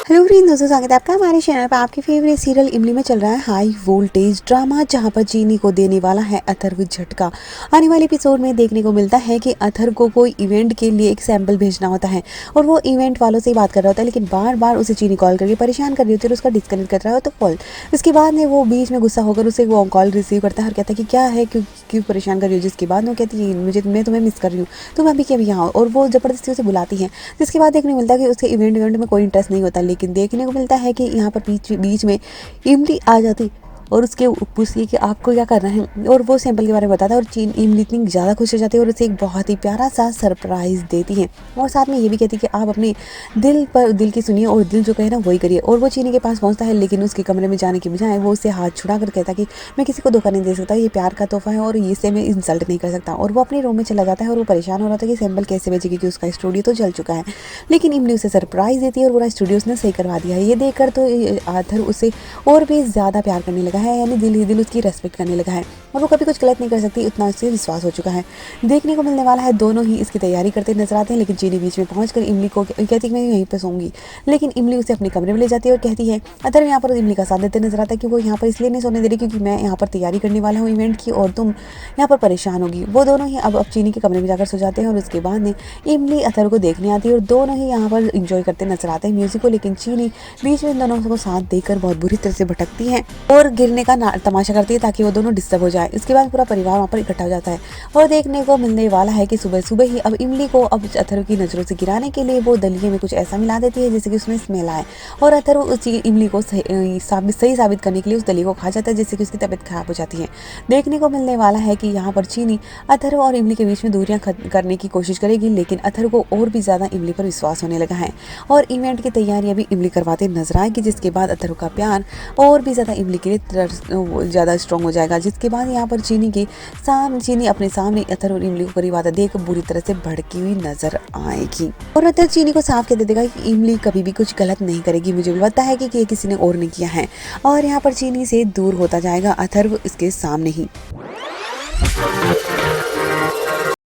Hello friends, दोस्तों स्वागत है आपका हमारे चैनल पर। आपके फेवरेट सीरियल इमली में चल रहा है हाई वोल्टेज ड्रामा, जहां पर चीनी को देने वाला है अथर्व झटका। आने वाले एपिसोड में देखने को मिलता है कि अथर्व को कोई इवेंट के लिए एक सैंपल भेजना होता है और वो इवेंट वालों से ही बात कर रहा होता है, लेकिन बार बार उसे चीनी कॉल करके परेशान कर रही होती है और उसका डिस्कनेक्ट कर रहा होता है कॉल। उसके बाद में वो बीच में गुस्सा होकर उसे वो कॉल रिसीव करता है और कहता है कि क्या है, क्यों क्यों परेशान कर रही हो। जिसके बाद वो कहती है मैं तुम्हें मिस कर रही हूँ, तुम अभी के अभी यहाँ, और वो ज़बरदस्ती उसे बुलाती है। जिसके बाद देखने को मिलता है कि उसके इवेंट में कोई इंटरेस्ट नहीं होता, लेकिन देखने को मिलता है कि यहाँ पर बीच बीच में इमली आ जाती और उसके पूछती है कि आपको क्या करना है, और वो सैंपल के बारे में बताता है। और इमली इतनी ज़्यादा खुश हो जाती है और उसे एक बहुत ही प्यारा सा सरप्राइज़ देती है और साथ में ये भी कहती है कि आप अपने दिल की सुनिए और दिल जो कहे ना वही करिए। और वो चीनी के पास पहुँचता है, लेकिन उसके कमरे में जाने की बजाय वो उससे हाथ छुड़ा कर कहता है कि मैं किसी को धोखा नहीं दे सकता, ये प्यार का तोहफा है और इससे मैं इंसल्ट नहीं कर सकता। और वो अपने रूम में चला जाता है और वो परेशान हो रहा था कि सैंपल कैसे भेजे, क्योंकि उसका स्टूडियो तो जल चुका है। लेकिन इमली उसे सरप्राइज़ देती है और पूरा स्टूडियो उसने सही करवा दिया है। ये देखकर तो आथर उसे और भी ज़्यादा प्यार करने लगा है, यानी दिल ही दिल उसकी रेस्पेक्ट करने लगा है और वो कभी कुछ गलत नहीं कर सकती, उतना उससे विश्वास हो चुका है। देखने को मिलने वाला है दोनों ही इसकी तैयारी करते नजर आते हैं, लेकिन चीनी बीच में पहुंचकर इमली को कहती है कि मैं यहीं पर सोऊंगी। लेकिन इमली उसे अपने कमरे में ले जाती है और कहती है, अथर्व यहाँ पर इमली का साथ देते नजर आता है कि वो यहाँ पर इसलिए नहीं सोने दे रही क्योंकि मैं यहाँ पर तैयारी करने वाला हूँ इवेंट की और तुम यहाँ पर परेशान होगी। वो दोनों ही अब चीनी के कमरे में जाकर सो जाते हैं और उसके बाद में इमली अथर्व को देखने आती है और दोनों ही यहाँ पर इंजॉय करते नजर आते हैं म्यूजिक को। लेकिन चीनी बीच में इन दोनों को साथ देकर बहुत बुरी तरह से भटकती है और गिरने का तमाशा करती है ताकि वो दोनों डिस्टर्ब हो जाए। इसके बाद पूरा परिवार वहाँ पर इकट्ठा हो जाता है और देखने को मिलने वाला है कि सुबह सुबह ही अब इमली को अब अथर्व की नज़रों से गिराने के लिए वो दलिये में कुछ ऐसा मिला देती है जिससे कि उसमें स्मेल आए और अथर्व उस इमली को सही साबित करने के लिए उस दलिये को खा जाता है, जिससे कि उसकी तबीयत खराब हो जाती है। देखने को मिलने वाला है कि यहाँ पर चीनी अथर्व और इमली के बीच में दूरियां करने की कोशिश करेगी, लेकिन अथर्व को और भी ज़्यादा इमली पर विश्वास होने लगा है और इवेंट की तैयारियां भी इमली करवाते नजर आएगी, जिसके बाद अथर्व का प्यार और भी ज़्यादा इमली के लिए ज़्यादा स्ट्रॉन्ग हो जाएगा। जिसके बाद यहाँ पर चीनी अपने सामने अथर्व और इमली को करीब आता देख बुरी तरह से भड़की हुई नजर आएगी और अथर्व चीनी को साफ कह देगा कि इमली कभी भी कुछ गलत नहीं करेगी, मुझे भी पता है कि ये किसी ने और नहीं किया है। और यहाँ पर चीनी से दूर होता जाएगा अथर्व इसके सामने ही।